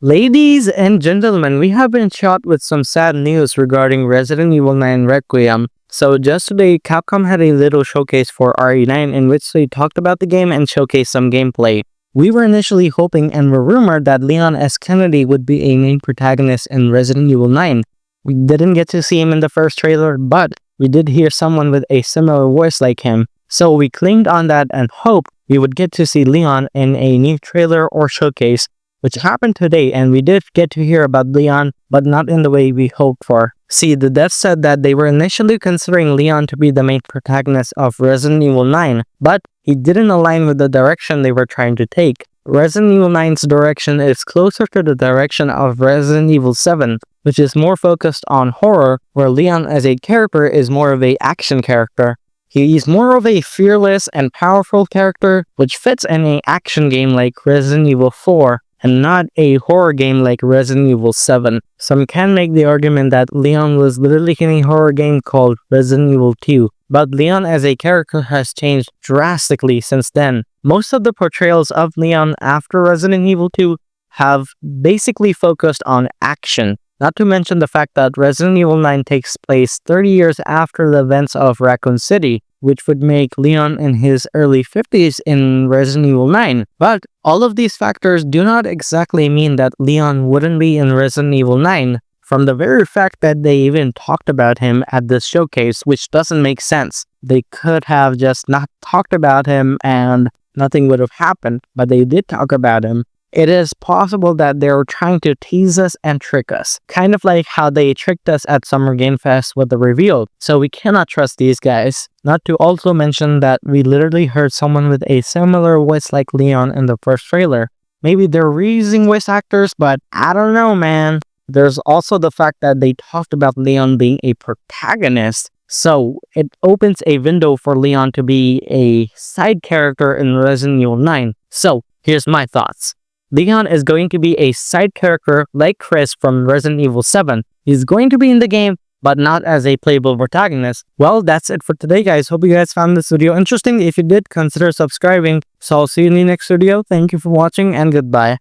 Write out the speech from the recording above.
Ladies and gentlemen, we have been shot with some sad news regarding Resident Evil 9 Requiem. So just today, Capcom had a little showcase for RE9 in which they talked about the game and showcased some gameplay. We were initially hoping and were rumored that Leon S. Kennedy would be a main protagonist in Resident Evil 9. We didn't get to see him in the first trailer, but we did hear someone with a similar voice like him. So we clinged on that and hoped we would get to see Leon in a new trailer or showcase, which happened today, and we did get to hear about Leon, but not in the way we hoped for. See, the devs said that they were initially considering Leon to be the main protagonist of Resident Evil 9, but he didn't align with the direction they were trying to take. Resident Evil 9's direction is closer to the direction of Resident Evil 7, which is more focused on horror, where Leon as a character is more of an action character. He is more of a fearless and powerful character, which fits in an action game like Resident Evil 4, and not a horror game like Resident Evil 7. Some can make the argument that Leon was literally in a horror game called Resident Evil 2, but Leon as a character has changed drastically since then. Most of the portrayals of Leon after Resident Evil 2 have basically focused on action, not to mention the fact that Resident Evil 9 takes place 30 years after the events of Raccoon City, which would make Leon in his early 50s in Resident Evil 9. But all of these factors do not exactly mean that Leon wouldn't be in Resident Evil 9, from the very fact that they even talked about him at this showcase, which doesn't make sense. They could have just not talked about him and nothing would have happened, but they did talk about him. It is possible that they were trying to tease us and trick us, kind of like how they tricked us at Summer Game Fest with the reveal, so we cannot trust these guys. Not to also mention that we literally heard someone with a similar voice like Leon in the first trailer. Maybe they're reusing voice actors, but I don't know, man. There's also the fact that they talked about Leon being a protagonist, so it opens a window for Leon to be a side character in Resident Evil 9. So here's my thoughts. Leon is going to be a side character like Chris from Resident Evil 7. He's going to be in the game, but not as a playable protagonist. Well, that's it for today, guys. Hope you guys found this video interesting. If you did, consider subscribing. So I'll see you in the next video. Thank you for watching, and goodbye.